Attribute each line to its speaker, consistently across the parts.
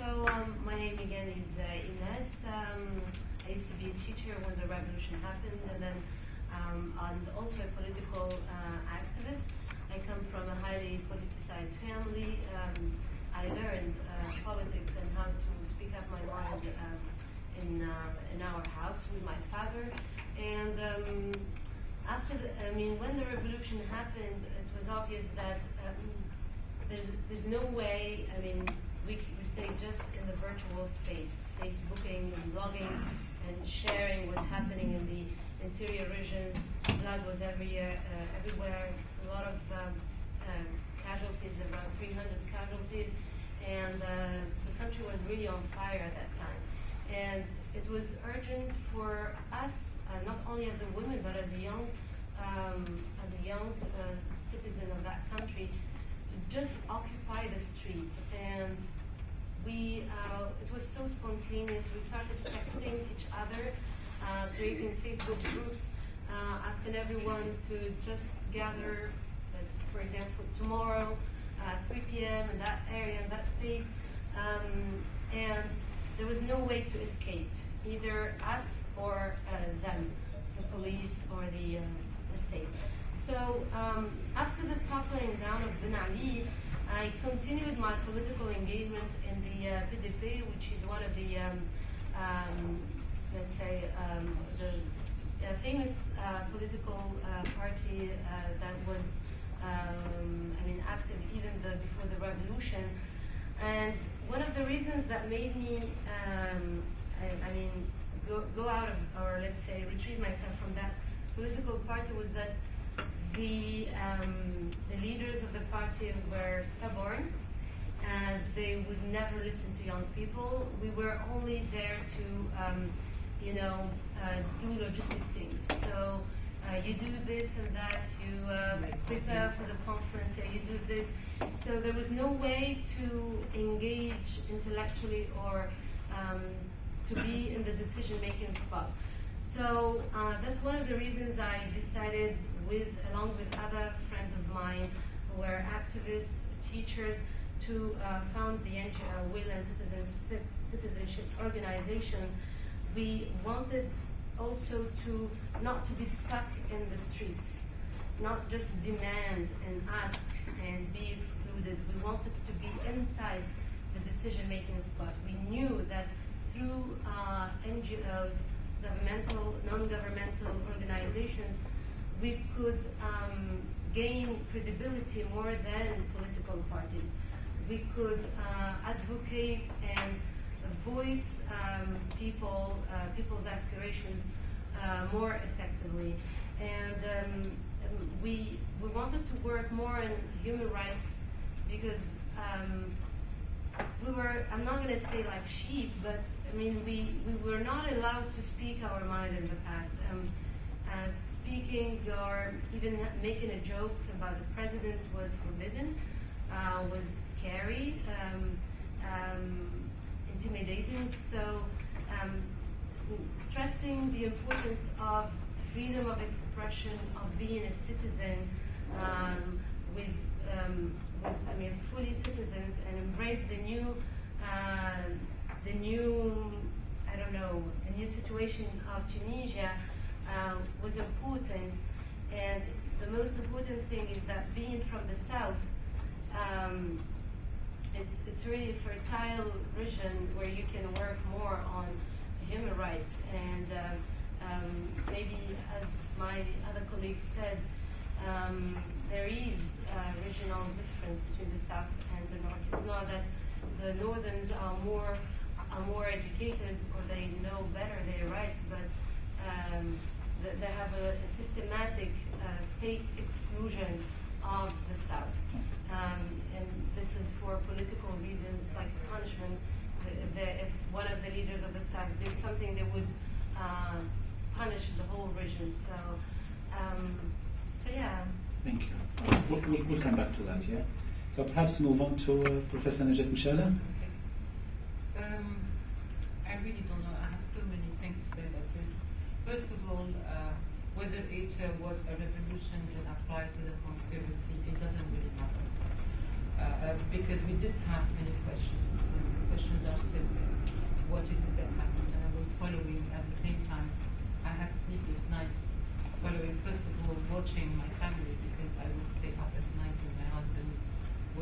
Speaker 1: My name again is Ines. I used to be a teacher when the revolution happened, and then I'm also a political activist. I come from a highly politicized family. I learned politics and how to speak up my mind in our house with my father. And when the revolution happened, it was obvious that there's no way. We stay just in the virtual space, Facebooking and blogging and sharing what's happening in the interior regions. Blood was everywhere. A lot of casualties, around 300 casualties, and the country was really on fire at that time. And it was urgent for us, not only as a woman but as a young citizen of that country, to just occupy the street. And it was so spontaneous. We started texting each other, creating Facebook groups, asking everyone to just gather, for example, tomorrow, 3 p.m. in that area, in that space. And there was no way to escape, either us or them, the police or the state. So after the toppling down of Ben Ali, I continued my political engagement in the PDP, which is one of the, the famous political party that was, active even before the revolution. And one of the reasons that made me, go out of, or let's say, retrieve myself from that political party was that the leaders of the party were stubborn, and they would never listen to young people. We were only there to, do logistic things. So you do this and that, you prepare for the conference, you do this. So there was no way to engage intellectually or to be in the decision-making spot. So that's one of the reasons I decided, along with other friends of mine who were activists, teachers, to found the NGO Will and Citizenship Organization. We wanted also not to be stuck in the streets, not just demand and ask and be excluded. We wanted to be inside the decision-making spot. We knew that through NGOs, governmental, non-governmental organizations, we could gain credibility more than political parties. We could advocate and voice people's aspirations more effectively. And we wanted to work more on human rights because I'm not going to say like sheep, but we were not allowed to speak our mind in the past. Speaking or even making a joke about the president was forbidden, was scary, intimidating. So stressing the importance of freedom of expression, of being a citizen, fully citizens, and embrace the new situation of Tunisia was important. And the most important thing is that being from the south, it's really a fertile region where you can work more on human rights. And maybe, as my other colleagues said, there is a regional difference between the south and the north. It's not that the northerns are more educated or they know better their rights, but they have a systematic state exclusion of the south. And this is for political reasons, like punishment. If one of the leaders of the south did something, they would punish the whole region. So yeah.
Speaker 2: Thank you. We'll come back to that, yeah? So perhaps move on to Professor Najat Mouchela.
Speaker 3: I really don't know. I have so many things to say about this. First of all, whether it was a revolution that applies to the conspiracy, it doesn't really matter. Because we did have many questions. questions are still there. What is it that happened? And I was following at the same time. I had sleepless nights following, first of all, watching my family, because I would stay up at night and my husband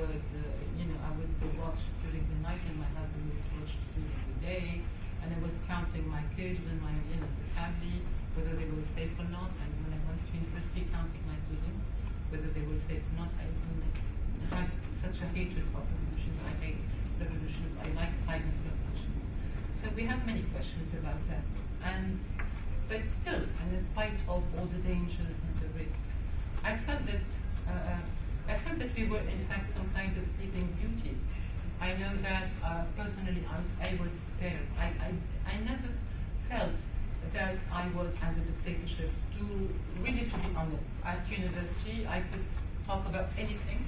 Speaker 3: would, I would watch during the night and my husband would watch during the day. And I was counting my kids and my, the family, whether they were safe or not. And when I went to university, counting my students, whether they were safe or not. I had such a hatred of revolutions. I hate revolutions. I like silent revolutions. So we have many questions about that. But still, and in spite of all the dangers and the risks, I felt that we were in fact some kind of sleeping beauties. I know that personally I was spared. I never felt that I was under dictatorship. To be honest, at university I could talk about anything.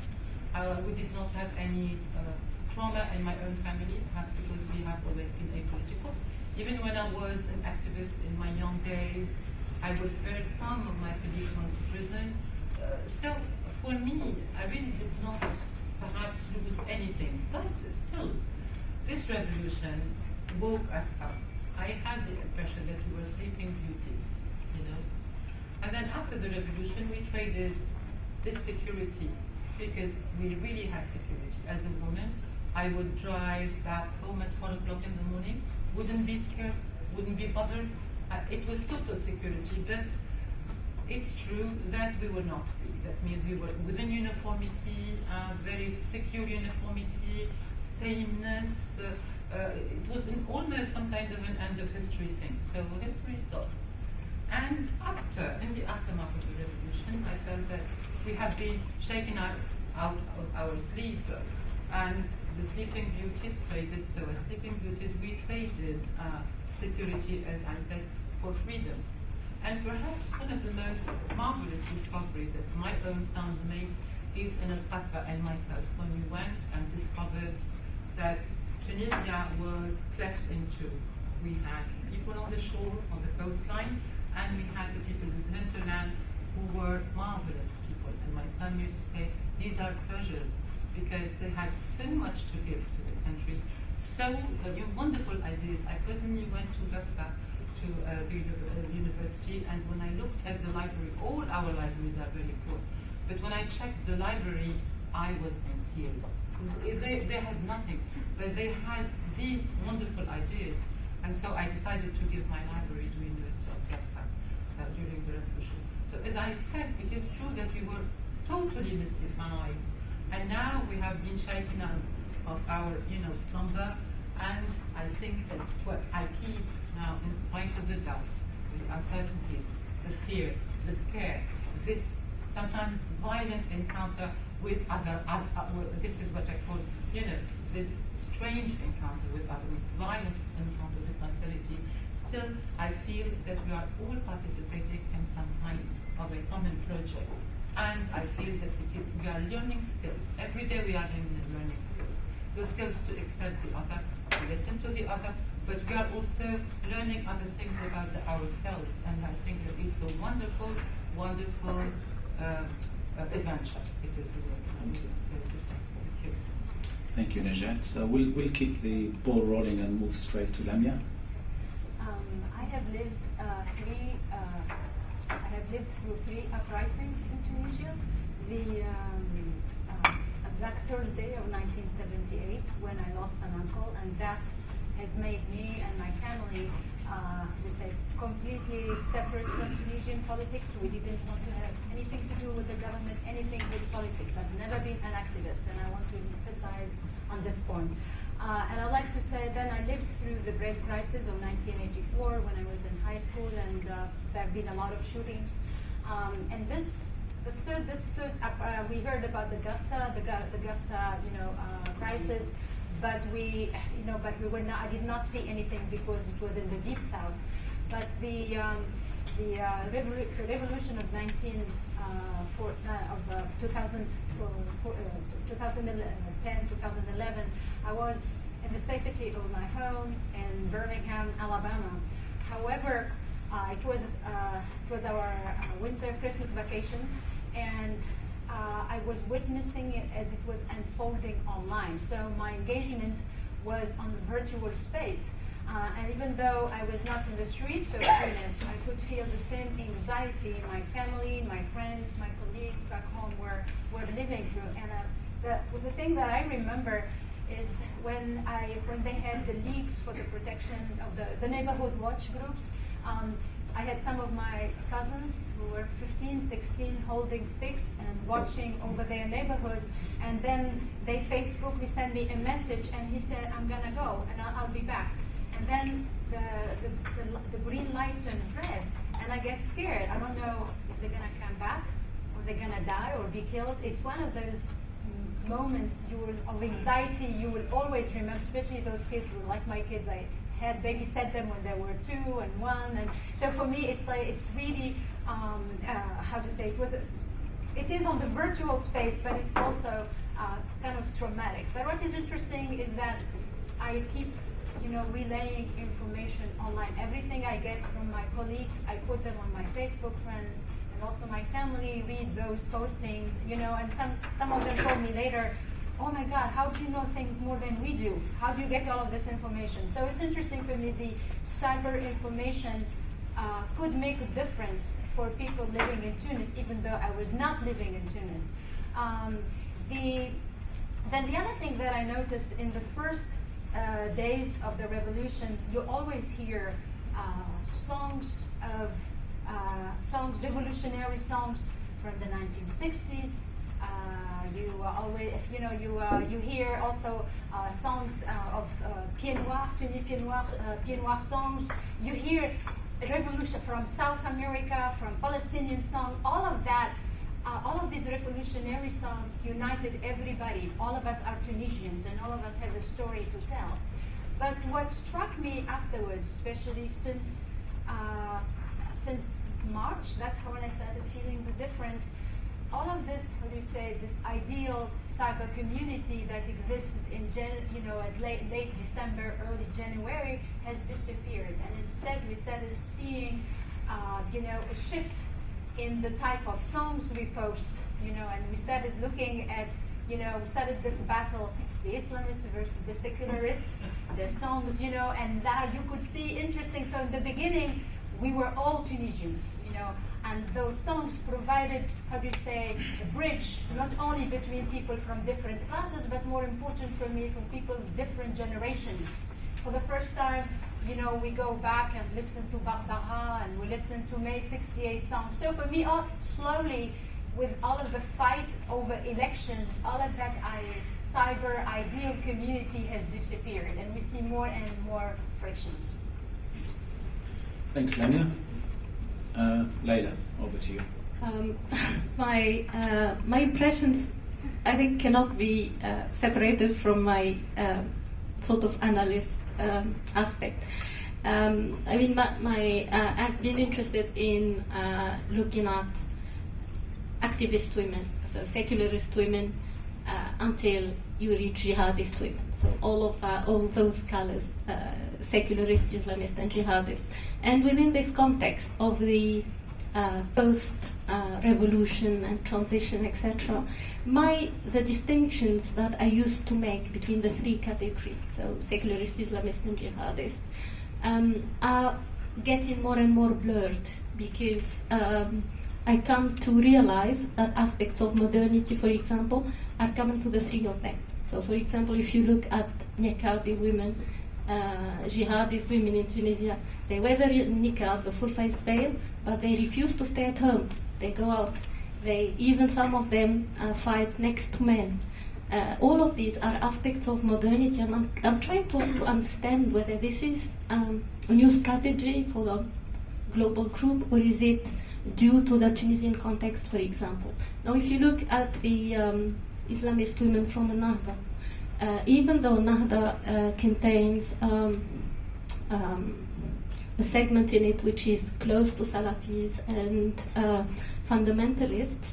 Speaker 3: We did not have any trauma in my own family, perhaps because we have always been apolitical. Even when I was an activist in my young days, I was spared. Some of my colleagues went to prison. So for me, I really did not perhaps lose anything. But still, this revolution woke us up. I had the impression that we were sleeping beauties, And then after the revolution, we traded this security, because we really had security. As a woman, I would drive back home at 4 o'clock in the morning, wouldn't be scared, wouldn't be bothered. It was total security, but it's true that we were not free. That means we were within uniformity, very secure uniformity, sameness. It was almost some kind of an end of history thing. So history is done. And in the aftermath of the revolution, I felt that we have been shaken out of our sleep, and the sleeping beauties traded. So as sleeping beauties, we traded security, as I said, for freedom. And perhaps one of the most marvelous discoveries that my own sons made is in Al-Qasba and myself, when we went and discovered that Tunisia was cleft in two. We had people on the shore, on the coastline, and we had the people in the hinterland who were marvelous people. And my son used to say, these are treasures, because they had so much to give to the country, so wonderful ideas. I personally went to Gafsa, to the university, and when I looked at the library, all our libraries are very poor, but when I checked the library, I was in tears. They had nothing, but they had these wonderful ideas. And so I decided to give my library to the University of Gafsa during the revolution. So as I said, it is true that we were totally mystified, and now we have been shaken out of our slumber. And I think that what I keep now, in spite of the doubts, the uncertainties, the fear, the scare, this sometimes violent encounter with this is what I call, this strange encounter with others, violent encounter with authority. Still, I feel that we are all participating in some kind of a common project. And I feel that we are learning skills. Every day we are learning skills. The skills to accept the other, to listen to the other, but we are also learning other things about ourselves. And I think that it's a wonderful, wonderful adventure. This is the word I was going to say. Thank you.
Speaker 2: Thank you, Najat. So we'll keep the ball rolling and move straight to Lamia.
Speaker 4: I have lived through three uprisings in Tunisia. The Black Thursday of 1978, when I lost an uncle, and that has made me and my family, completely separate from Tunisian politics. We didn't want to have anything to do with the government, anything with politics. I've never been an activist, and I want to emphasize on this point. And I'd like to say then I lived through the great crisis of 1984 when I was in high school, and there have been a lot of shootings. And we heard about the Gafsa, crisis, but I did not see anything because it was in the deep south. But the revolution of 2010-2011, I was in the safety of my home in Birmingham, Alabama. However, it was our winter Christmas vacation, and I was witnessing it as it was unfolding online. So my engagement was on virtual space. And even though I was not in the streets of Tunis, I could feel the same anxiety my family, my friends, my colleagues back home were living through. And the thing that I remember is when they had the leagues for the protection of the neighborhood watch groups. I had some of my cousins who were 15, 16 holding sticks and watching over their neighborhood, and then they Facebookly sent me a message and he said, I'm gonna go and I'll be back. And then the green light turns red and I get scared. I don't know if they're gonna come back or they're gonna die or be killed. It's one of those moments of anxiety you will always remember, especially those kids who, like my kids, I had babysat them when they were 2 and 1, and so for me it's really how to say it is on the virtual space, but it's also kind of traumatic. But what is interesting is that I keep relaying information online. Everything I get from my colleagues, I put them on my Facebook friends, and also my family read those postings, and some of them told me later, oh my God, how do you know things more than we do? How do you get all of this information? So it's interesting for me, the cyber information could make a difference for people living in Tunis, even though I was not living in Tunis. Then the other thing that I noticed in the first days of the revolution, you always hear revolutionary songs from the 1960s. You hear also songs of Pieds Noirs, Tunis Pieds Noirs songs. You hear revolution from South America, from Palestinian songs. All of that, all of these revolutionary songs united everybody. All of us are Tunisians, and all of us have a story to tell. But what struck me afterwards, especially since March, that's when I started feeling the difference. All of this, this ideal cyber community that existed at late December, early January, has disappeared. And instead we started seeing, a shift in the type of songs we post, and we started looking at, we started this battle, the Islamists versus the secularists, the songs, and now you could see interesting. So in the beginning, we were all Tunisians, and those songs provided, a bridge, not only between people from different classes, but more important for me, from people of different generations. For the first time, we go back and listen to Barbara, and we listen to May 68 songs. So for me, slowly, with all of the fight over elections, all of that cyber ideal community has disappeared, and we see more and more frictions.
Speaker 2: Thanks, Lamia. Leila, over to you.
Speaker 5: My impressions, I think, cannot be separated from my sort of analyst aspect. I've been interested in looking at activist women, so secularist women, until you reach jihadist women. So all those colors, secularist, Islamist, and jihadist. And within this context of the post-revolution and transition, etc., the distinctions that I used to make between the three categories, so secularist, Islamist, and jihadist, are getting more and more blurred, because I come to realize that aspects of modernity, for example, are common to the three of them. So, for example, if you look at niqabi women, jihadist women in Tunisia, they wear the niqab, the full face veil, but they refuse to stay at home. They go out. Even some of them fight next to men. All of these are aspects of modernity, and I'm trying to understand whether this is a new strategy for the global group, or is it due to the Tunisian context, for example. Now, if you look at the Islamist women from the Nahda, even though Nahda contains a segment in it which is close to Salafis and fundamentalists,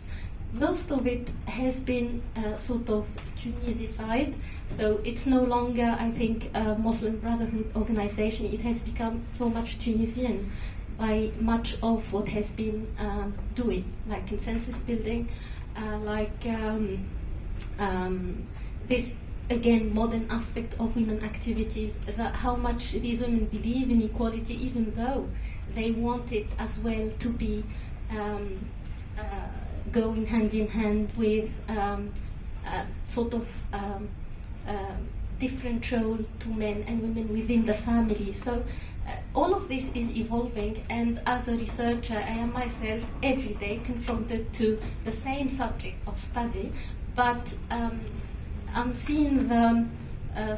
Speaker 5: most of it has been sort of Tunisified. So it's no longer, I think, a Muslim Brotherhood organization. It has become so much Tunisian by much of what has been doing, like consensus building, this again, modern aspect of women activities, that how much these women believe in equality, even though they want it as well to be going hand in hand with sort of different role to men and women within the family. So all of this is evolving, and as a researcher, I am myself every day confronted to the same subject of study, but I'm seeing the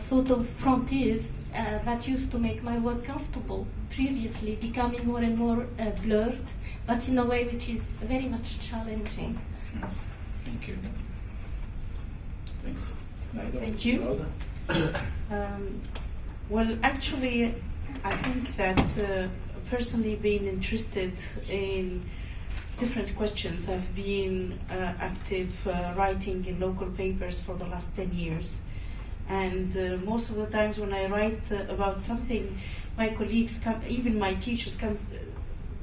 Speaker 5: sort of frontiers that used to make my work comfortable previously becoming more and more blurred, but in a way which is very much challenging.
Speaker 2: Thank you. Thanks.
Speaker 6: Thank you. Well, actually, I think that personally being interested in different questions, I've been active writing in local papers for the last 10 years. And most of the times when I write about something, my colleagues come, even my teachers come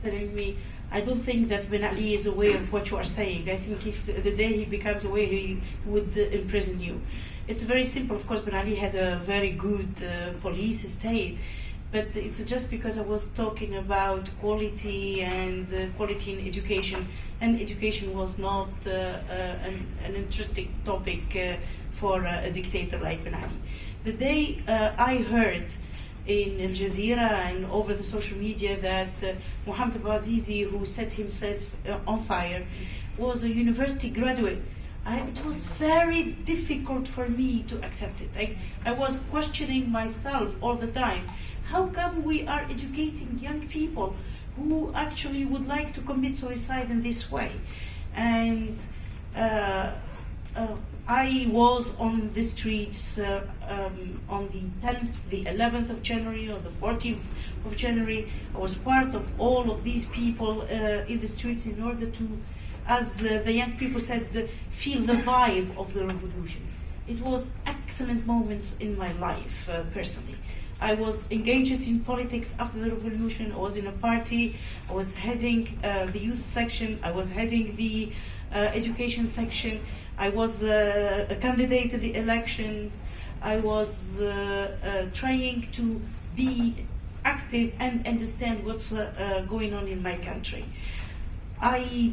Speaker 6: telling me, I don't think that Ben Ali is aware of what you are saying. I think if the day he becomes aware, he would imprison you. It's very simple. Of course, Ben Ali had a very good police state, but it's just because I was talking about quality and quality in education, and education was not an interesting topic for a dictator like Ben Ali. The day I heard in Al Jazeera and over the social media that Mohammed Bouazizi, who set himself on fire, was a university graduate, it was very difficult for me to accept it. I was questioning myself all the time. How come we are educating young people who actually would like to commit suicide in this way? And I was on the streets on the 10th, the 11th of January, or the 14th of January. I was part of all of these people in the streets in order to, as the young people said, feel the vibe of the revolution. It was excellent moments in my life, personally. I was engaged in politics after the revolution. I was in a party. I was heading the youth section. I was heading the education section. I was a candidate in the elections. I was trying to be active and understand what's going on in my country. I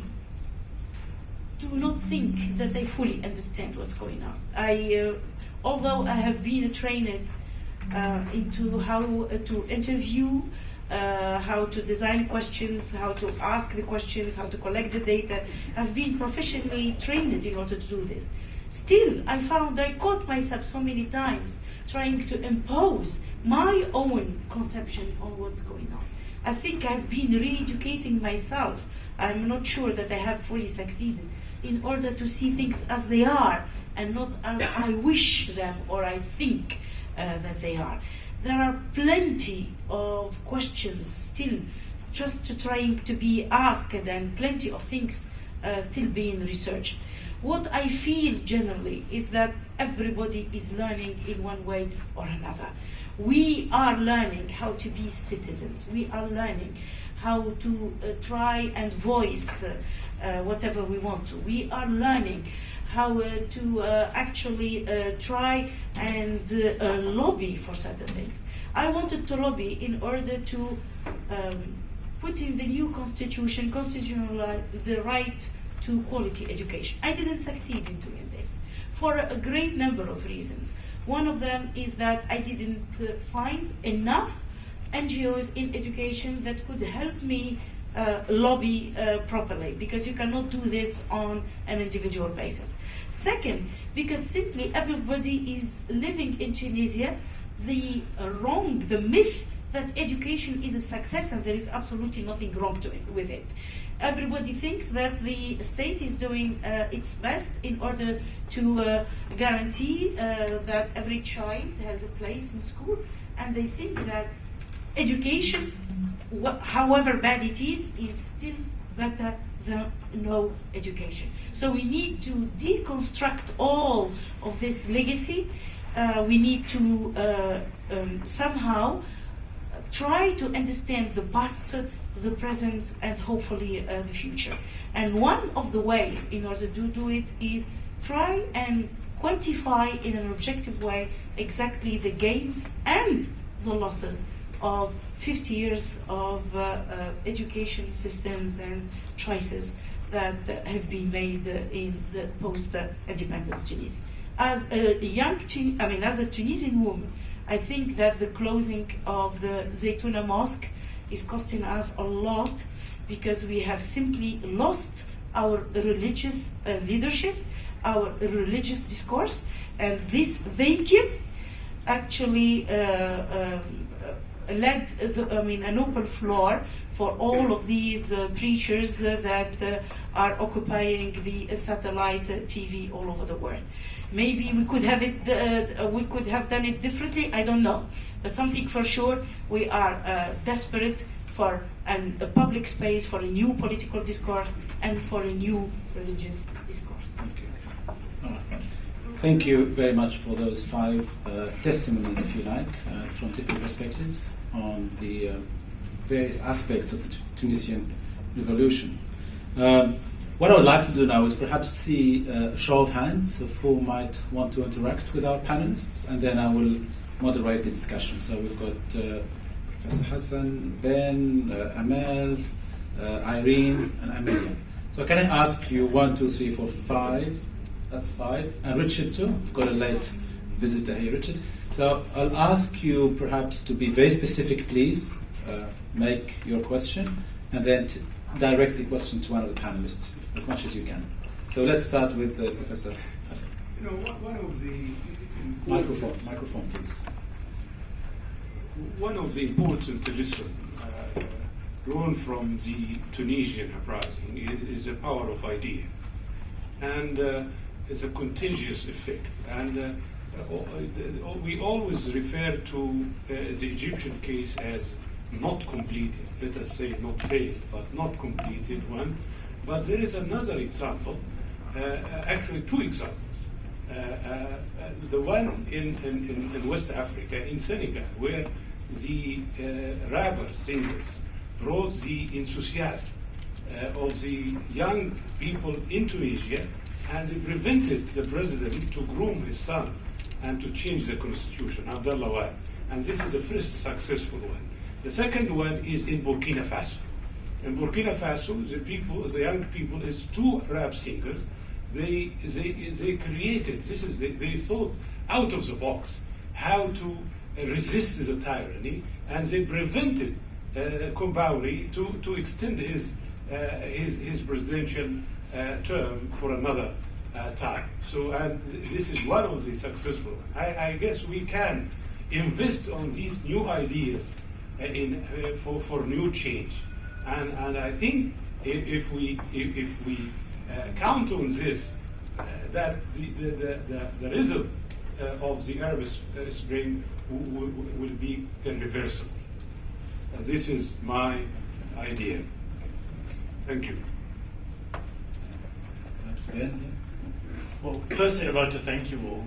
Speaker 6: do not think that I fully understand what's going on. Although I have been trained into how to interview, how to design questions, how to ask the questions, how to collect the data. I've been professionally trained in order to do this. Still, I found I caught myself so many times trying to impose my own conception on what's going on. I think I've been re-educating myself. I'm not sure that I have fully succeeded in order to see things as they are and not as I wish them or I think that they are. There are plenty of questions still just trying to be asked and plenty of things still being researched. What I feel generally is that everybody is learning in one way or another. We are learning how to be citizens. We are learning how to try and voice whatever we want to. We are learning how to actually try and lobby for certain things. I wanted to lobby in order to put in the new constitution, the right to quality education. I didn't succeed in doing this for a great number of reasons. One of them is that I didn't find enough NGOs in education that could help me lobby properly, because you cannot do this on an individual basis. Second, because simply everybody is living in Tunisia the myth that education is a success and there is absolutely nothing wrong with it. Everybody thinks that the state is doing its best in order to guarantee that every child has a place in school, and they think that education, however bad it is still better than no education. So we need to deconstruct all of this legacy. We need to somehow try to understand the past, the present, and hopefully the future. And one of the ways in order to do it is try and quantify in an objective way exactly the gains and the losses of 50 years of education systems and choices that have been made in the post-independence Tunisia. As a Tunisian woman, I think that the closing of the Zaytuna Mosque is costing us a lot, because we have simply lost our religious leadership, our religious discourse, and this vacuum actually led an open floor for all of these preachers that are occupying the satellite TV all over the world. Maybe we could have done it differently. I don't know, but something for sure, we are desperate for a public space, for a new political discourse, and for a new religious discourse.
Speaker 2: Thank you very much for those 5 testimonies, if you like, from different perspectives on the various aspects of the Tunisian revolution. What I would like to do now is perhaps see a show of hands of who might want to interact with our panelists, and then I will moderate the discussion. So we've got Professor Hassan, Ben, Amel, Irene, and Amelia. So can I ask you 1, 2, 3, 4, 5? That's 5. And Richard too. We've got a late visitor here, Richard. So I'll ask you perhaps to be very specific, please. Make your question, and then direct the question to one of the panelists as much as you can. So let's start with Professor Hassan.
Speaker 7: You know, one of the
Speaker 2: microphone, please.
Speaker 7: One of the important lessons drawn from the Tunisian uprising is the power of idea, and it's a contagious effect. And we always refer to the Egyptian case as not completed, let us say not failed, but not completed one. But there is another example, actually 2 examples. The one in West Africa, in Senegal, where the rappers, singers, brought the enthusiasm of the young people in Tunisia, and they prevented the president to groom his son and to change the constitution, Abdallah Wade. And this is the first successful one. The second one is in Burkina Faso. In Burkina Faso, the young people, is 2 rap singers. They created, they thought out of the box how to resist the tyranny, and they prevented Koumbaouri to extend his presidential term for another time. So, and this is one of the successful ones. I guess we can invest on these new ideas for new change, and I think if we count on this, that the result of the Arab Spring will be irreversible. This is my idea. Thank you.
Speaker 8: Well, firstly, I'd like to thank you all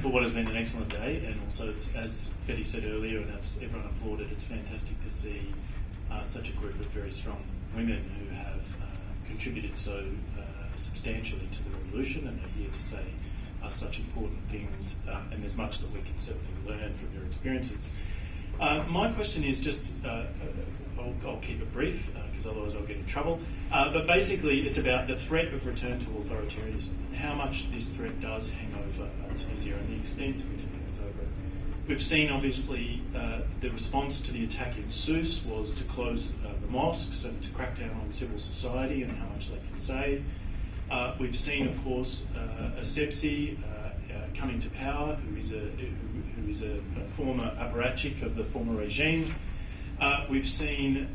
Speaker 8: for what has been an excellent day, and also, as Betty said earlier, and as everyone applauded, it's fantastic to see such a group of very strong women who have contributed so substantially to the revolution and are here to say such important things, and there's much that we can certainly learn from your experiences. My question is just, I'll keep it brief because otherwise I'll get in trouble, but basically it's about the threat of return to authoritarianism and how much this threat does hang over Tunisia and the extent to which it hangs over it. We've seen obviously the response to the attack in Sousse was to close the mosques and to crack down on civil society and how much they can say. We've seen, of course, Essebsi coming to power, who is a former apparatchik of the former regime. We've seen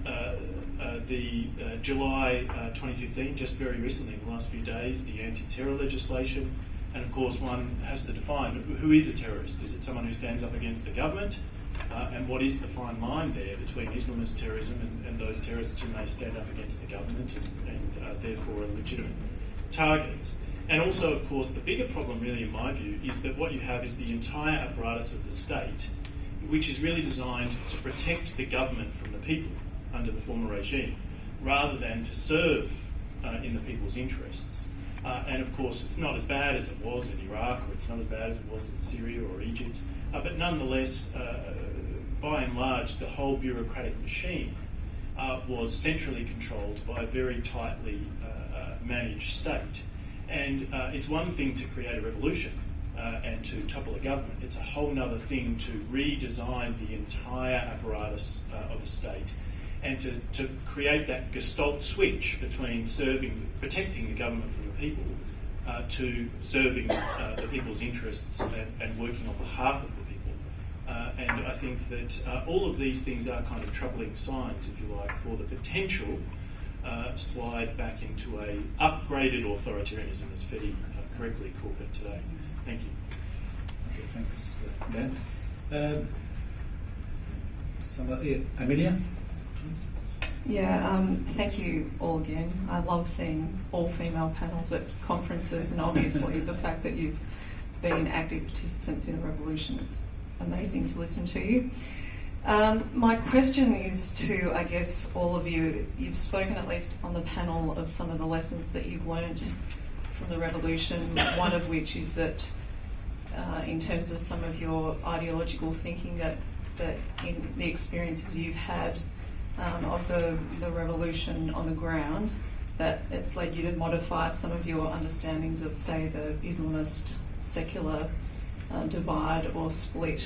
Speaker 8: the July 2015, just very recently, in the last few days, the anti-terror legislation. And of course, one has to define who is a terrorist. Is it someone who stands up against the government? And what is the fine line there between Islamist terrorism and those terrorists who may stand up against the government and therefore are legitimate targets? And also, of course, the bigger problem really, in my view, is that what you have is the entire apparatus of the state, which is really designed to protect the government from the people under the former regime, rather than to serve in the people's interests. And of course, it's not as bad as it was in Iraq, or it's not as bad as it was in Syria or Egypt. But nonetheless, by and large, the whole bureaucratic machine was centrally controlled by a very tightly managed state. And it's one thing to create a revolution and to topple a government. It's a whole other thing to redesign the entire apparatus of a state and to create that gestalt switch between protecting the government from the people to serving the people's interests and working on behalf of the people. And I think that all of these things are kind of troubling signs, if you like, for the potential slide back into a upgraded authoritarianism, as Fedi correctly called it today. Thank you.
Speaker 2: Okay, thanks, Ben. Amelia, please.
Speaker 9: Yeah, thank you all again. I love seeing all female panels at conferences, and obviously the fact that you've been active participants in the revolution is amazing to listen to you. My question is to, I guess, all of you. You've spoken, at least on the panel, of some of the lessons that you've learned from the revolution, one of which is that in terms of some of your ideological thinking, that in the experiences you've had of the revolution on the ground, that it's led you to modify some of your understandings of, say, the Islamist secular divide or split.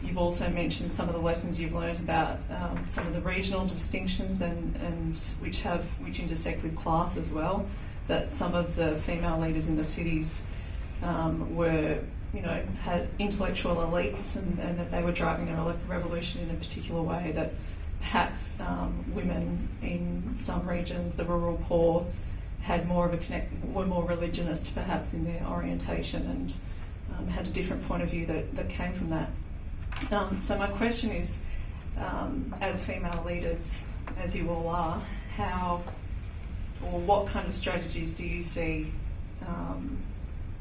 Speaker 9: You've also mentioned some of the lessons you've learned about some of the regional distinctions and which intersect with class as well. That some of the female leaders in the cities were, had intellectual elites, and that they were driving the revolution in a particular way. That perhaps women in some regions, the rural poor, had more of were more religionist perhaps in their orientation, and had a different point of view that came from that. So my question is, as female leaders, as you all are, how or what kind of strategies do you see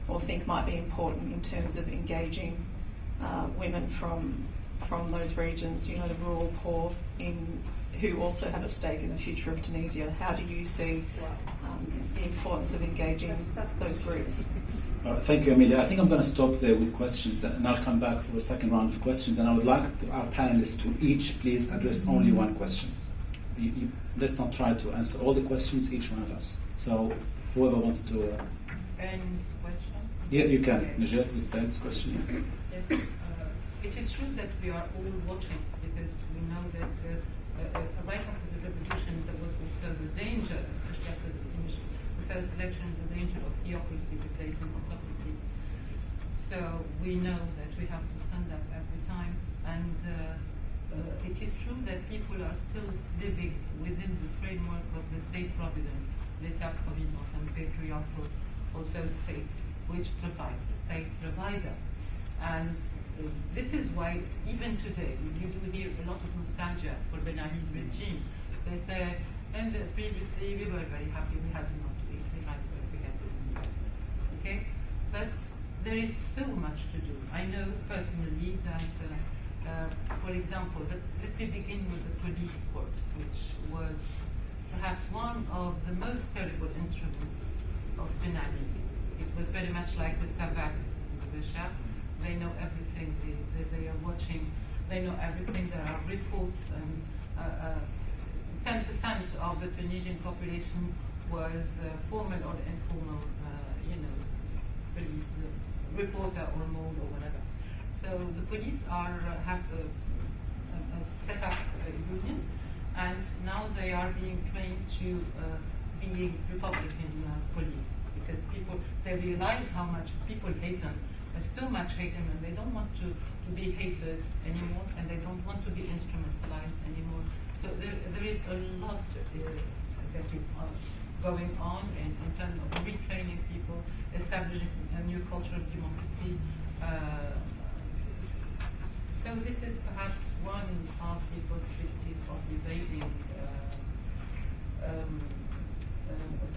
Speaker 9: or think might be important in terms of engaging women from those regions, the rural poor, who also have a stake in the future of Tunisia? How do you see the importance of engaging those groups?
Speaker 2: Thank you, Amelia. I think I'm going to stop there with questions, and I'll come back for a second round of questions. And I would like our panelists to each please address only one question. Let's not try to answer all the questions, each one of us. So whoever wants to...
Speaker 3: Ben's question?
Speaker 2: Yeah, you can. Najat, with Ben's question.
Speaker 3: Yes. It is true that we are all watching, because we know that right after the revolution there was also the danger, especially after the first election, the danger of theocracy replacing autocracy. So we know that we have to stand up every time, and it is true that people are still living within the framework of the state providence, l'État-providence, and patriarchal also state, which provides a state provider. And this is why even today you do hear a lot of nostalgia for Ben Ali's regime. They say, and previously we were very happy, we had enough to eat, we had this and that. Okay? But there is so much to do. I know personally that, for example, let me begin with the police corps, which was perhaps one of the most terrible instruments of Ben Ali. It was very much like the Savak, the Shah. They know everything, they are watching, they know everything. There are reports, and 10% of the Tunisian population was formal or informal, police, reporter or mole or whatever. So the police have set up a union, and now they are being trained to be Republican police, because they realize how much people hate them. There's so much hate them, and they don't want to be hated anymore, and they don't want to be instrumentalized anymore. So there is a lot that is going on in terms of retraining people, establishing a new culture of democracy. So this is perhaps one of the possibilities of evading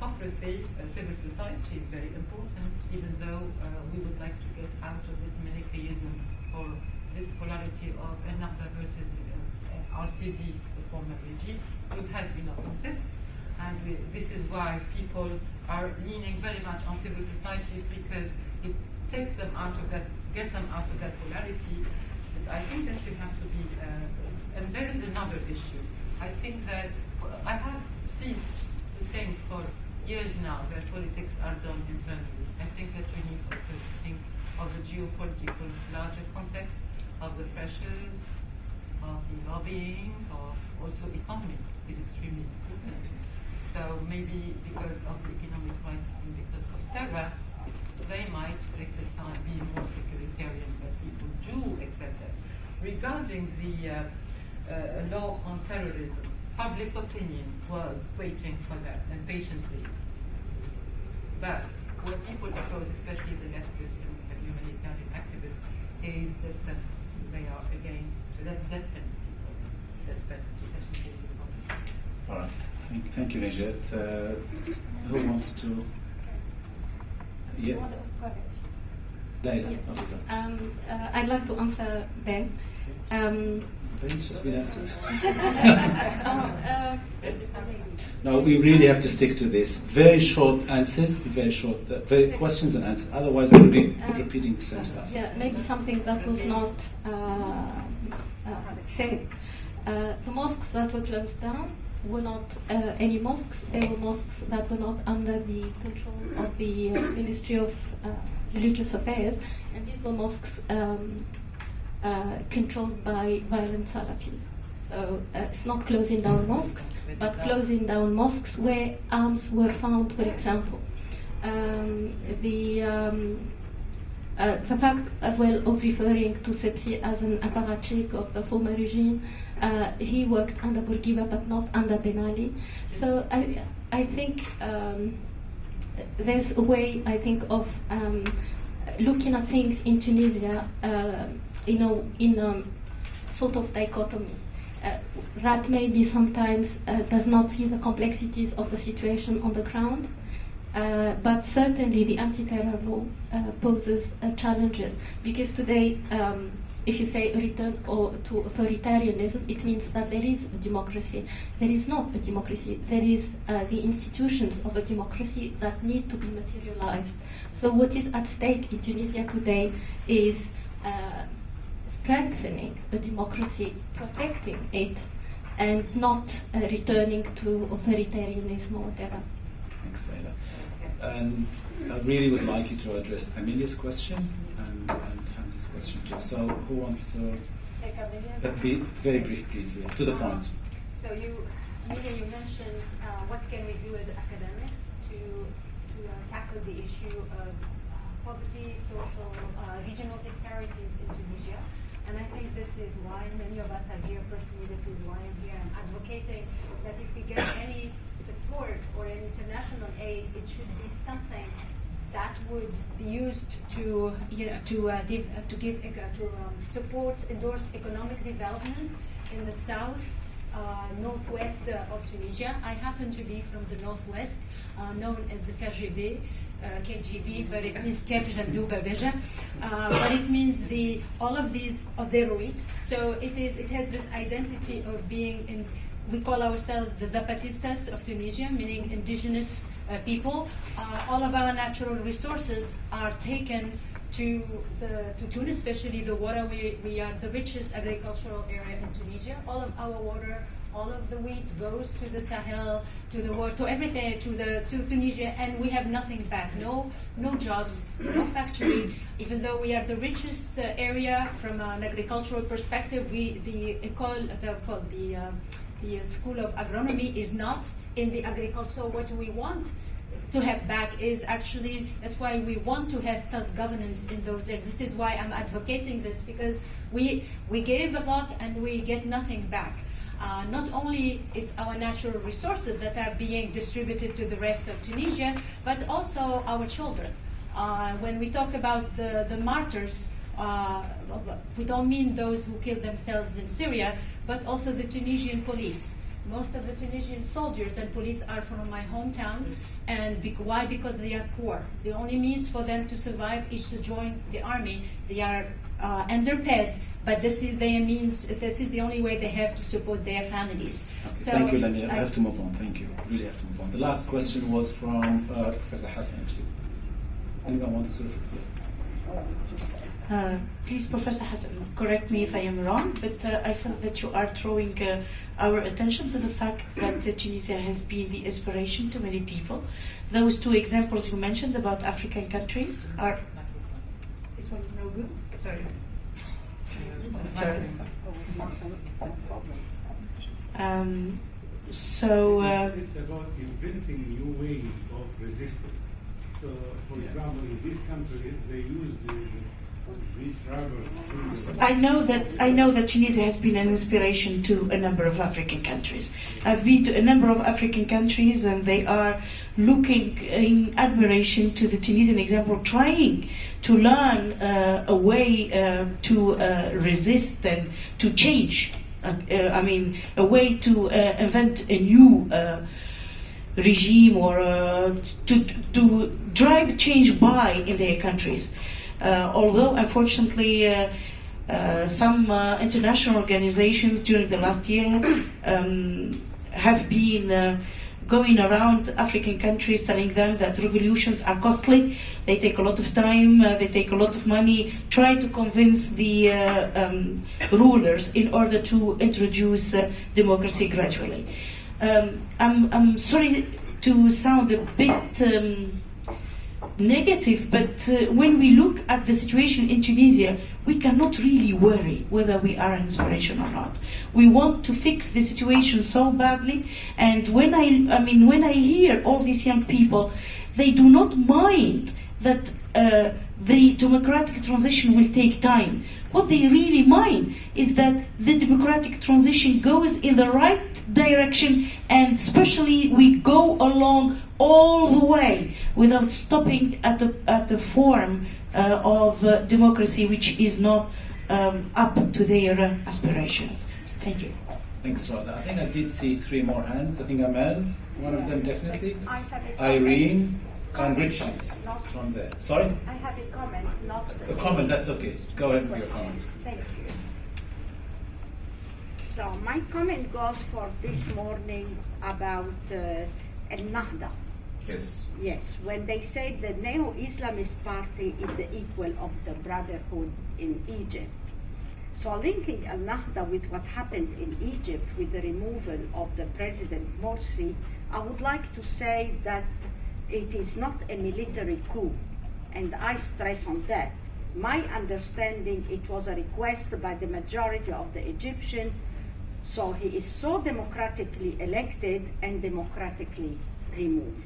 Speaker 3: autocracy. Civil society is very important, even though we would like to get out of this Manichaeism or this polarity of Ennahda versus RCD, the former regime. We've had enough of this. And this is why people are leaning very much on civil society, because it takes them out of that, gets them out of that polarity. But I think that we have to be, and there is another issue. I think that I have ceased to think for years now that politics are done internally. I think that we need also to think of the geopolitical larger context, of the pressures, of the lobbying, of also economy is extremely important. So maybe because of the economic crisis and because of terror, they might exercise, be more securitarian, but people do accept that. Regarding the law on terrorism, public opinion was waiting for that and patiently. But what people propose, especially the leftists and the humanitarian activists, is death sentence. They are against death penalty. So death penalty.
Speaker 2: All right. Thank you, Najat. Who wants to? Yeah. Laila.
Speaker 5: I'd like to answer Ben.
Speaker 2: Ben's just been answered. No, we really have to stick to this. Very short answers, very short very questions and answers. Otherwise, we'll be repeating the same stuff.
Speaker 5: Yeah, maybe something that was not said. The mosques that were closed down were not any mosques. They were mosques that were not under the control of the Ministry of Religious Affairs, and these were mosques controlled by violent Salafis. So it's not closing down mosques, but closing down mosques where arms were found, for example. The fact as well of referring to Sepsi as an apparatchik of the former regime, he worked under Bourguiba but not under Ben Ali. So I think there's a way, I think, of looking at things in Tunisia in a sort of dichotomy. That maybe sometimes does not see the complexities of the situation on the ground, but certainly the anti-terror law poses challenges, because today, if you say a return to authoritarianism, it means that there is a democracy. There is not a democracy. There is the institutions of a democracy that need to be materialized. So what is at stake in Tunisia today is strengthening the democracy, protecting it, and not returning to authoritarianism or whatever.
Speaker 2: Thanks, Laila. And I really would like you to address Amelia's question and Hamdi's question too. So who wants to be very brief, please, yeah, to the point.
Speaker 4: So Amelia, you mentioned what can we do as academics to tackle the issue of poverty, social, regional disparities in Tunisia. And I think this is why many of us are here. Personally, this is why I'm here. I'm advocating that if we get any support or any international aid, it should be something that would be used to support, endorse economic development in the south, northwest of Tunisia. I happen to be from the northwest, known as the KGB. KGB, but it means Kef Jandou Babeja, but it means all of these Zeroites. So it has this identity of being in. We call ourselves the Zapatistas of Tunisia, meaning indigenous people. All of our natural resources are taken to Tunis, especially the water. We are the richest agricultural area in Tunisia. All of our water, all of the wheat goes to the Sahel, to everything, to Tunisia, and we have nothing back. No jobs, no factory. Even though we are the richest area from an agricultural perspective, the School of Agronomy is not in the agriculture. So what we want to have back is actually, that's why we want to have self-governance in those areas. This is why I'm advocating this, because we gave a lot and we get nothing back. Not only it's our natural resources that are being distributed to the rest of Tunisia, but also our children. When we talk about the martyrs, we don't mean those who killed themselves in Syria, but also the Tunisian police. Most of the Tunisian soldiers and police are from my hometown. And why? Because they are poor. The only means for them to survive is to join the army. They are underpaid.
Speaker 10: but this is their means. This is the only way they have to support their families.
Speaker 2: Okay,
Speaker 10: So
Speaker 2: thank you, Lania. I have to move on. Thank you. Really have to move on. The last question was from Professor Hassan, actually. Anyone wants to?
Speaker 6: Please, Professor Hassan, correct me if I am wrong, but I felt that you are drawing our attention to the fact that Tunisia has been the inspiration to many people. Those two examples you mentioned about African countries are... This one is no good? Sorry. Sorry.
Speaker 7: It's about inventing new ways of resistance. So, for example, in this country, they use these rubber things.
Speaker 6: I know that Tunisia has been an inspiration to a number of African countries. I've been to a number of African countries, and they are looking in admiration to the Tunisian example, trying to learn a way to resist and to change. A way to invent a new regime or to drive change by in their countries. Although, unfortunately, some international organizations during the last year have been going around African countries telling them that revolutions are costly, they take a lot of time, they take a lot of money, try to convince the rulers in order to introduce democracy gradually. I'm sorry to sound a bit negative, but when we look at the situation in Tunisia, we cannot really worry whether we are an inspiration or not. We want to fix the situation so badly, and when I hear all these young people, they do not mind that the democratic transition will take time. What they really mind is that the democratic transition goes in the right direction, and especially we go along all the way without stopping at the form of democracy which is not up to their aspirations. Thank you.
Speaker 2: Thanks, Rhoda. I think I did see 3 more hands. I think Amal, one of them definitely.
Speaker 11: I have a
Speaker 2: Irene and Richard from there. Sorry?
Speaker 11: I have a comment, not
Speaker 2: A comment, that's okay. Go ahead with your comment.
Speaker 11: Thank you. So my comment goes for this morning about Al-Nahda.
Speaker 2: Yes.
Speaker 11: Yes, when they say the neo-Islamist party is the equal of the Brotherhood in Egypt. So linking Al-Nahda with what happened in Egypt with the removal of the President Morsi, I would like to say that it is not a military coup, and I stress on that. My understanding, it was a request by the majority of the Egyptians, so he is so democratically elected and democratically removed.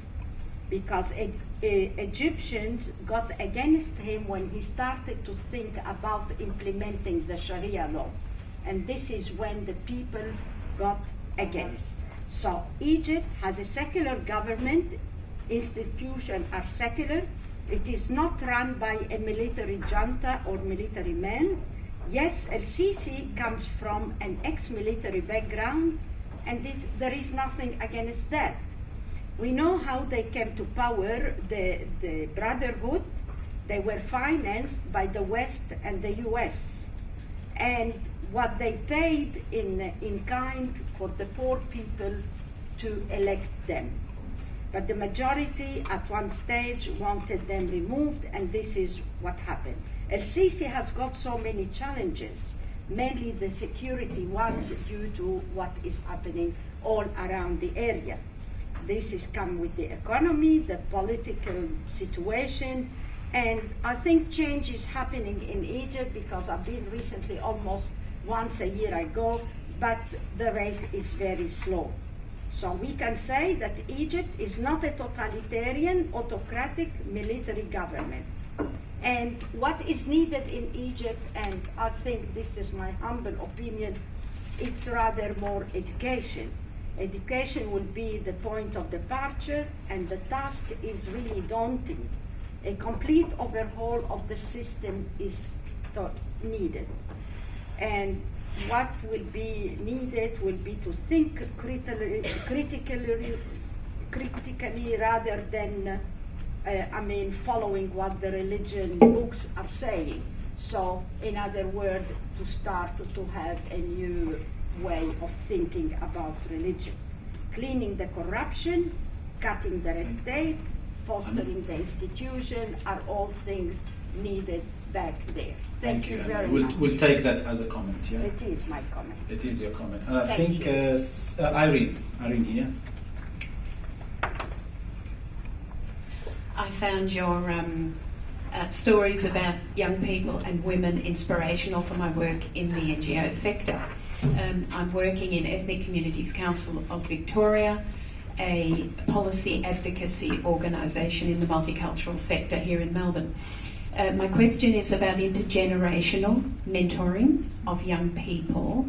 Speaker 11: Because Egyptians got against him when he started to think about implementing the Sharia law. And this is when the people got against. So Egypt has a secular government, institutions are secular. It is not run by a military junta or military man. Yes, El-Sisi comes from an ex-military background, and there is nothing against that. We know how they came to power, the Brotherhood. They were financed by the West and the US. And what they paid in kind for the poor people to elect them. But the majority at one stage wanted them removed, and this is what happened. El-Sisi has got so many challenges, mainly the security ones due to what is happening all around the area. This has come with the economy, the political situation, and I think change is happening in Egypt because I've been recently almost once a year I go, but the rate is very slow. So we can say that Egypt is not a totalitarian, autocratic military government. And what is needed in Egypt, and I think this is my humble opinion, it's rather more education. Education will be the point of departure, and the task is really daunting. A complete overhaul of the system is needed. And what will be needed will be to think critically rather than following what the religion books are saying. So, in other words, to start to have a new way of thinking about religion. Cleaning the corruption, cutting the red tape, fostering the institution are all things needed back there. Thank you very much.
Speaker 2: We'll take that as a comment, yeah?
Speaker 11: It is my comment.
Speaker 2: It is your comment. And I
Speaker 11: Thank
Speaker 2: think Irene here.
Speaker 12: I found your stories about young people and women inspirational for my work in the NGO sector. I'm working in Ethnic Communities Council of Victoria, a policy advocacy organisation in the multicultural sector here in Melbourne. My question is about intergenerational mentoring of young people,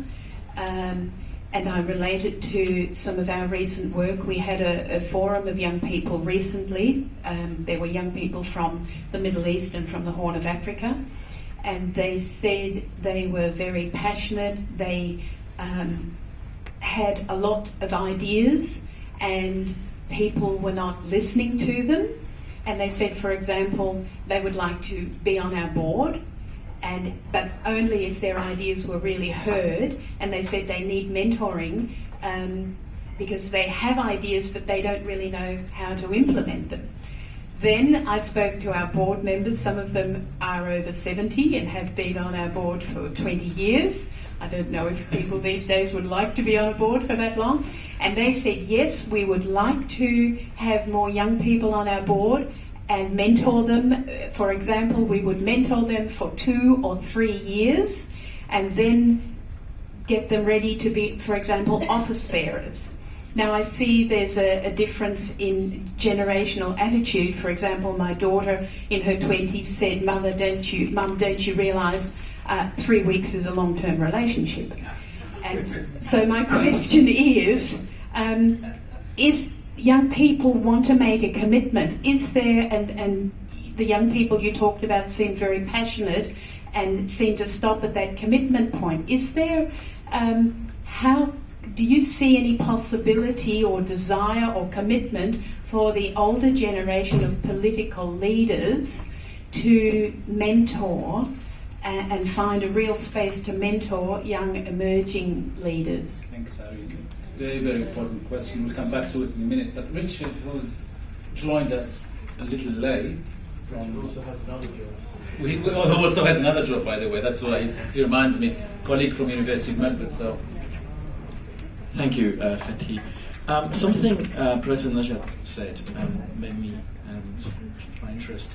Speaker 12: and I relate it to some of our recent work. We had a forum of young people recently. There were young people from the Middle East and from the Horn of Africa, and they said they were very passionate. They had a lot of ideas and people were not listening to them. And they said, for example, they would like to be on our board, but only if their ideas were really heard. And they said they need mentoring because they have ideas but they don't really know how to implement them. Then I spoke to our board members. Some of them are over 70 and have been on our board for 20 years. I don't know if people these days would like to be on a board for that long. And they said, yes, we would like to have more young people on our board and mentor them. For example, we would mentor them for 2 or 3 years and then get them ready to be, for example, office bearers. Now I see there's a difference in generational attitude. For example, my daughter in her 20s said, Mum, don't you realise 3 weeks is a long-term relationship? And so my question is young people want to make a commitment? Is there, and the young people you talked about seemed very passionate and seemed to stop at that commitment point. Is there, how do you see any possibility or desire or commitment for the older generation of political leaders to mentor and find a real space to mentor young emerging leaders?
Speaker 2: Thanks, Irene. It's a very, very important question. We'll come back to it in a minute. But Richard, who's joined us a little late,
Speaker 13: Richard also has another job.
Speaker 2: Who also has another job, by the way. That's why he reminds me, colleague from University of Melbourne. So,
Speaker 14: thank you, Fethi. Something Professor Najat said made me my interest.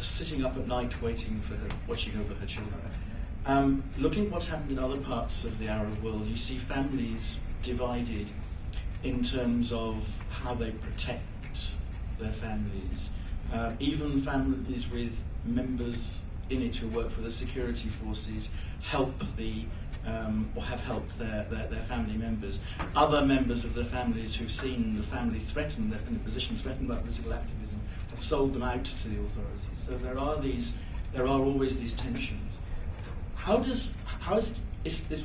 Speaker 14: Sitting up at night waiting for her, watching over her children. Looking at what's happened in other parts of the Arab world, you see families divided in terms of how they protect their families. Even families with members in it who work for the security forces help or have helped their family members. Other members of the families who've seen the family threatened, their positions threatened by political activism, have sold them out to the authorities. So there are always these tensions. How is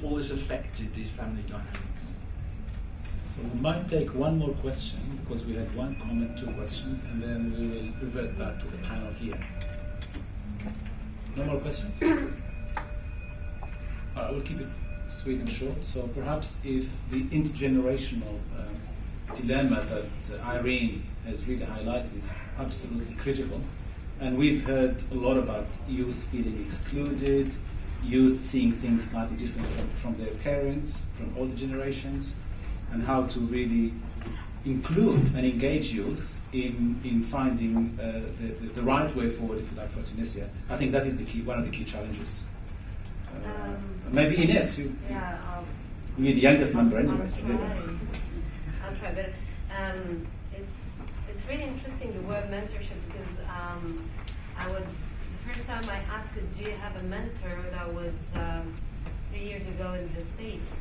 Speaker 14: all this affected these family dynamics?
Speaker 2: So we might take one more question because we had 1 comment, 2 questions, and then we will revert back to the panel here. No more questions? All right, we'll keep it sweet and short. So perhaps if the intergenerational dilemma that Irene has really highlighted is absolutely critical, and we've heard a lot about youth feeling excluded, youth seeing things slightly different from their parents, from older generations, and how to really include and engage youth in finding the right way forward, if you like, for Tunisia. I think that is the key, one of the key challenges. Maybe Ines, you're the youngest member anyway.
Speaker 1: I'll try, but it's really interesting, the word mentorship, because the first time I asked, do you have a mentor, that was 3 years ago in the States,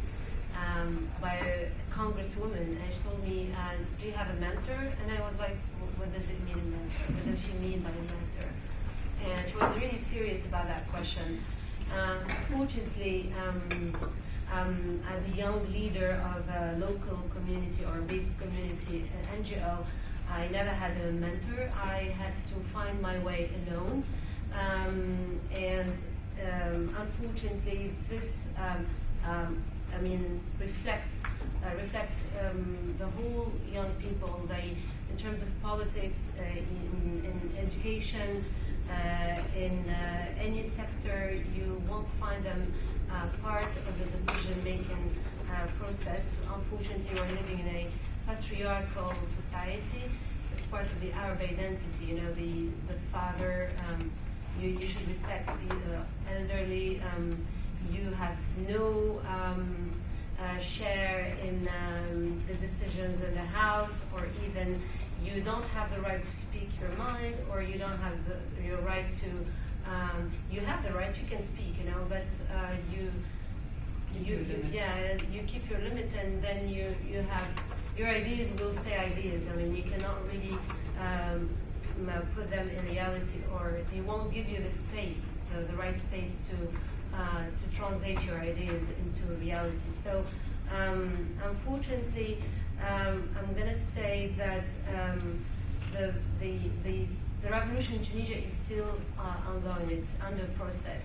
Speaker 1: by a congresswoman, and she told me, do you have a mentor? And I was like, what does it mean, mentor? What does she mean by a mentor? And she was really serious about that question. Fortunately, as a young leader of a local community or based community NGO, I never had a mentor. I had to find my way alone. And and unfortunately, this reflects the whole young people. They, in terms of politics, in education, in any sector, you won't find them part of the decision-making process. Unfortunately, we're living in a patriarchal society. It's part of the Arab identity. You know, the father. You should respect the elderly. You have no share in the decisions in the house, or even you don't have the right to speak your mind, or you don't have your right to. You have the right. You can speak, you know, but you keep your limits, and then you have your ideas will stay ideas. I mean, you cannot really. Put them in reality, or they won't give you the space, the right space to translate your ideas into reality. So, unfortunately, I'm going to say that the revolution in Tunisia is still ongoing. It's under process.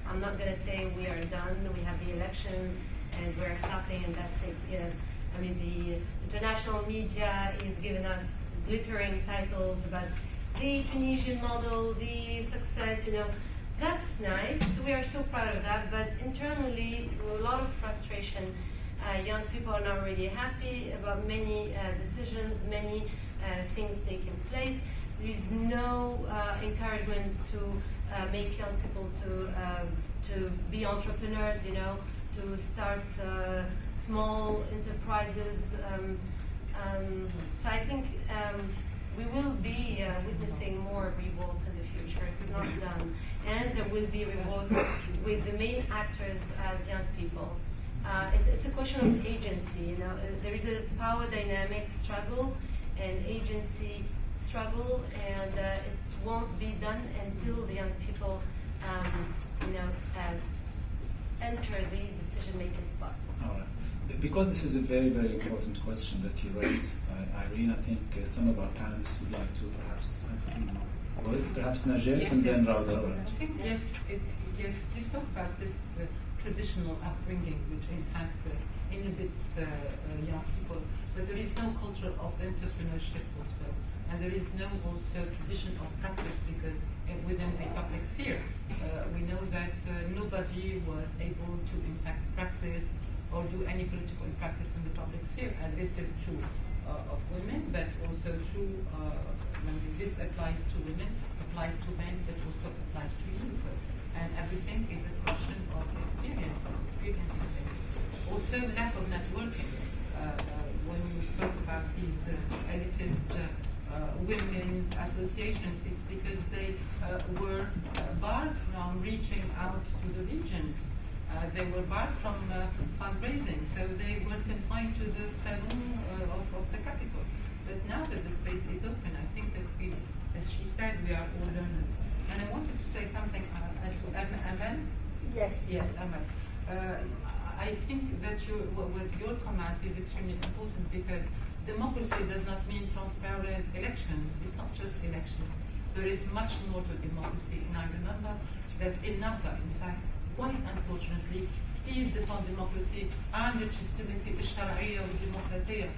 Speaker 1: I'm not going to say we are done. We have the elections, and we're clapping, and that's it. Yeah. I mean, the international media is giving us glittering titles about the Tunisian model, the success, you know, that's nice. We are so proud of that, but internally, a lot of frustration. Young people are not really happy about many decisions, many things taking place. There is no encouragement to make young people to be entrepreneurs, you know, to start small enterprises. So I think we will be witnessing more revolts in the future. It's not done. And there will be revolts with the main actors as young people. It's a question of agency, you know. There is a power dynamic struggle and agency struggle, and it won't be done until the young people, enter the decision-making spot.
Speaker 2: All right. Because this is a very, very important question that you raised, Irene, I think some of our panelists would like to perhaps perhaps Najat,
Speaker 3: yes,
Speaker 2: and then
Speaker 3: yes.
Speaker 2: Rauda.
Speaker 3: I think yes, you spoke about this traditional upbringing, which in fact inhibits young people, but there is no culture of entrepreneurship also, and there is no also tradition of practice, because within a public sphere, we know that nobody was able to in fact practice or do any political practice in the public sphere, and this is true of women, but also true. This applies to women, applies to men, but also applies to youth. And everything is a question of experiencing things. Also, lack of networking. When we spoke about these elitist women's associations, it's because they were barred from reaching out to the regions. They were barred from fundraising, so they were confined to the salon of the capital. But now that the space is open, I think that we, as she said, we are all learners. And I wanted to say something to Amal.
Speaker 11: Yes.
Speaker 3: Yes, Amal. I think that with your comment is extremely important, because democracy does not mean transparent elections. It's not just elections. There is much more to democracy. And I remember that in Nahda, in fact, quite unfortunately, seized upon democracy and legitimacy بالشرعية والديمقراطية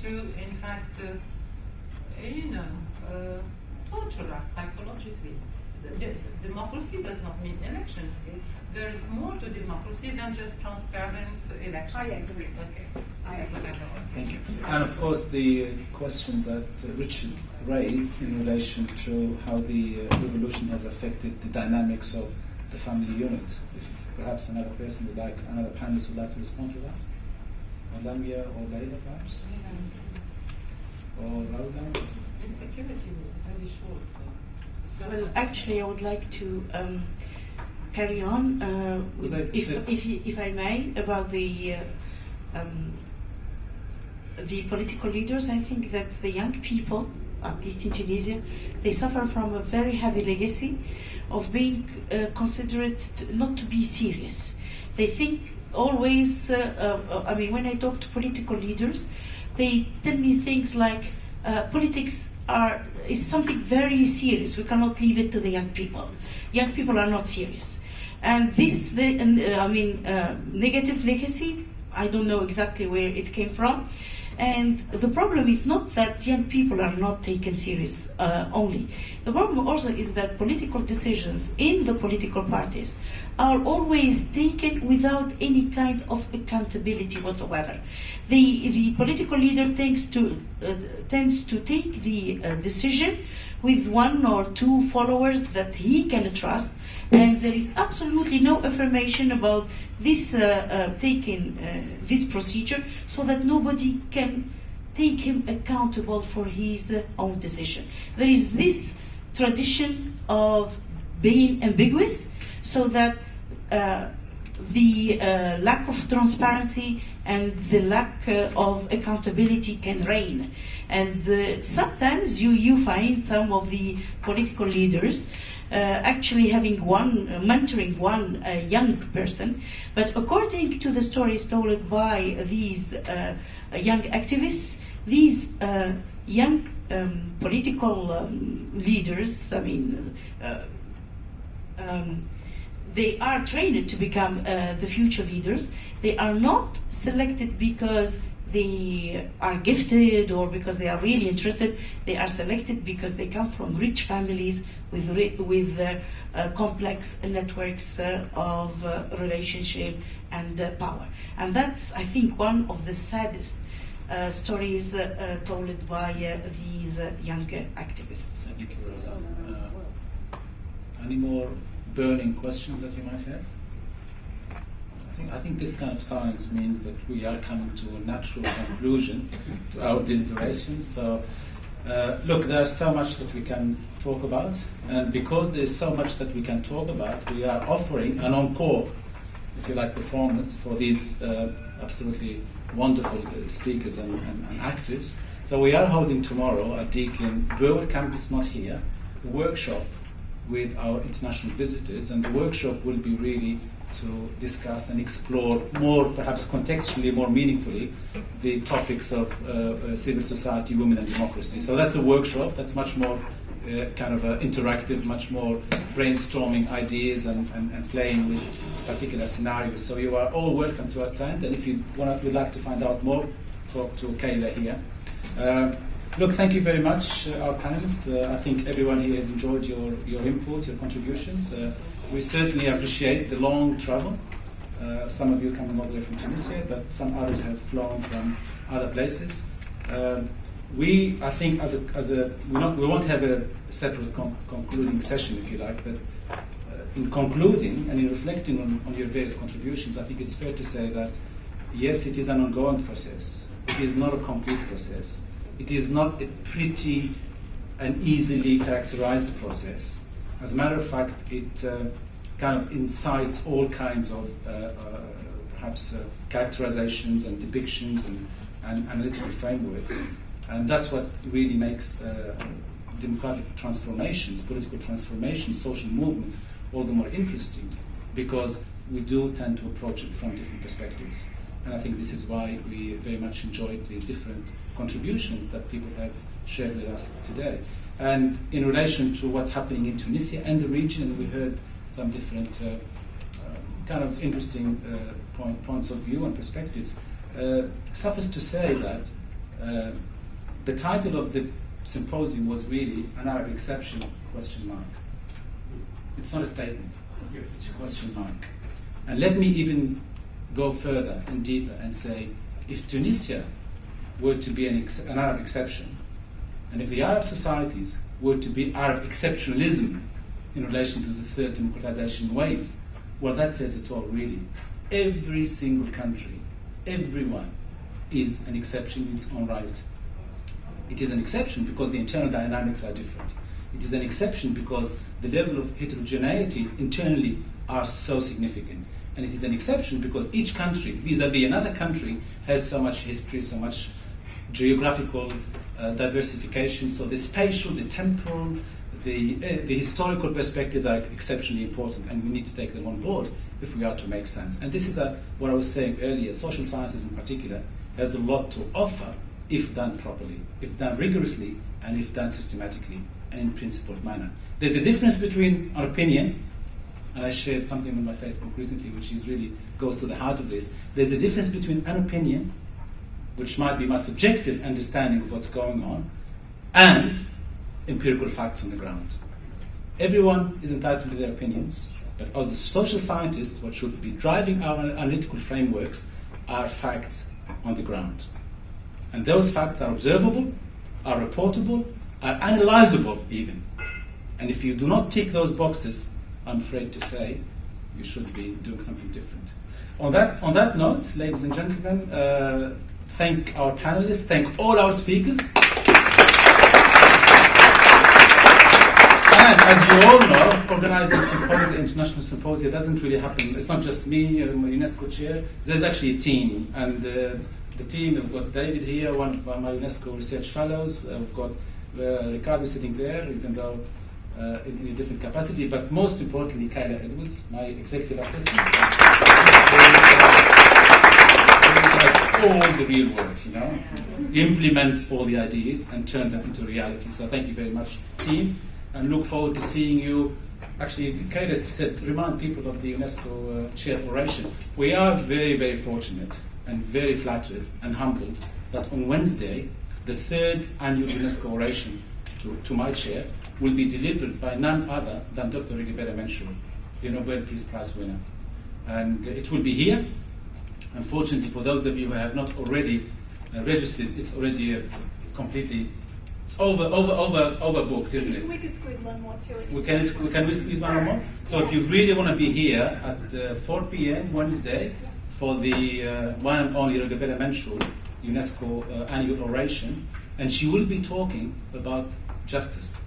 Speaker 3: to, in fact, torture us psychologically. Democracy does not mean elections. There is more to democracy than just transparent elections.
Speaker 11: I agree.
Speaker 3: Okay.
Speaker 2: Thank you. And of course, the question that Richard raised in relation to how the revolution has affected the dynamics of the family unit. If perhaps another panelist would like to respond to that, or Lamia or Leila, perhaps, or Rauda.
Speaker 3: Insecurity was very short.
Speaker 6: Well, actually, I would like to carry on, if I may, about the political leaders. I think that the young people, at least in Tunisia, they suffer from a very heavy legacy of being considered not to be serious. They think always, when I talk to political leaders, they tell me things like, politics is something very serious. We cannot leave it to the young people. young people are not serious. And this, negative legacy, I don't know exactly where it came from. And the problem is not that young people are not taken serious only. The problem also is that political decisions in the political parties are always taken without any kind of accountability whatsoever. The political leader tends to take the decision with one or two followers that he can trust, and there is absolutely no information about this this procedure, so that nobody can take him accountable for his own decision. There is this tradition of being ambiguous, so that the lack of transparency and the lack of accountability can reign. And sometimes you find some of the political leaders actually mentoring one young person, but according to the stories told by these young activists, these young political leaders, they are trained to become the future leaders. They are not selected because they are gifted or because they are really interested. They are selected because they come from rich families with complex networks of relationship and power. And that's, I think, one of the saddest stories told by these young activists.
Speaker 2: Thank you. Any more burning questions that you might have? I think this kind of silence means that we are coming to a natural conclusion to our deliberations. So, look, there's so much that we can talk about, and because there is so much that we can talk about, we are offering an encore, if you like, performance for these absolutely wonderful speakers and actors. So we are holding tomorrow at Deakin World Campus, not here, a workshop with our international visitors, and the workshop will be really to discuss and explore more, perhaps contextually, more meaningfully, the topics of civil society, women and democracy. So that's a workshop that's much more interactive, much more brainstorming ideas and playing with particular scenarios. So you are all welcome to attend, and if you would like to find out more, talk to Kayla here. Look, thank you very much, our panelists. I think everyone here has enjoyed your input, your contributions. We certainly appreciate the long travel. Some of you coming all the way from Tunisia, but some others have flown from other places. I think, we won't have a separate concluding session, if you like, but in concluding and in reflecting on your various contributions, I think it's fair to say that, yes, it is an ongoing process. It is not a complete process. It is not a pretty and easily characterized process. As a matter of fact, it kind of incites all kinds of perhaps characterizations and depictions and analytical frameworks. And that's what really makes democratic transformations, political transformations, social movements all the more interesting, because we do tend to approach it from different perspectives. And I think this is why we very much enjoyed the different contributions that people have shared with us today. And in relation to what's happening in Tunisia and the region, we heard some different kind of interesting points of view and perspectives. Suffice to say that the title of the symposium was really an Arab exception, ? It's not a statement, it's a question mark. And let me even go further and deeper and say, if Tunisia were to be an Arab exception, and if the Arab societies were to be Arab exceptionalism in relation to the third democratization wave, well, that says it all, really. Every single country, everyone, is an exception in its own right. It is an exception because the internal dynamics are different. It is an exception because the level of heterogeneity internally are so significant. And it is an exception because each country, vis-à-vis another country, has so much history, so much geographical diversification. So the spatial, the temporal, the historical perspective are exceptionally important, and we need to take them on board if we are to make sense. And this is what I was saying earlier. Social sciences in particular has a lot to offer if done properly, if done rigorously, and if done systematically and in principled manner. There's a difference between an opinion, and I shared something on my Facebook recently which is really goes to the heart of this. There's a difference between an opinion, which might be my subjective understanding of what's going on, and empirical facts on the ground. Everyone is entitled to their opinions, but as a social scientist, what should be driving our analytical frameworks are facts on the ground. And those facts are observable, are reportable, are analyzable even. And if you do not tick those boxes, I'm afraid to say, you should be doing something different. On that note, ladies and gentlemen, thank our panelists, thank all our speakers. And as you all know, organizing symposia, international symposia, doesn't really happen. It's not just me, UNESCO Chair. There's actually a team, and the team, we've got David here, one of my UNESCO research fellows. We've got Ricardo sitting there, even though in a different capacity, but most importantly, Kyla Edwards, my executive assistant. Does all the real work, implements all the ideas and turns them into reality. So thank you very much, team, and look forward to seeing you. Actually, Kyla said, remind people of the UNESCO Chair oration. We are very, very fortunate and very flattered and humbled that on Wednesday, the third annual UNESCO oration to my chair will be delivered by none other than Dr. Rigobert Menchur, the Nobel Peace Prize winner. And it will be here. Unfortunately, for those of you who have not already registered, it's already completely, it's overbooked, isn't it?
Speaker 5: We can squeeze one more too.
Speaker 2: Can we squeeze one more? So if you really want to be here at 4 p.m. Wednesday for the one and only Rigobert Menchur UNESCO annual oration, and she will be talking about justice,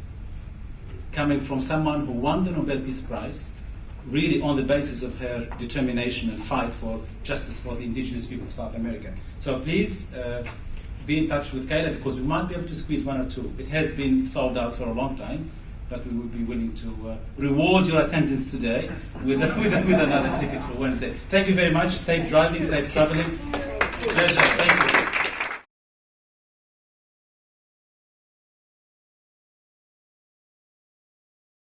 Speaker 2: coming from someone who won the Nobel Peace Prize, really on the basis of her determination and fight for justice for the indigenous people of South America. So please be in touch with Kyla, because we might be able to squeeze one or two. It has been sold out for a long time, but we will be willing to reward your attendance today with another ticket for Wednesday. Thank you very much. Safe driving, safe traveling. Pleasure. Thank you.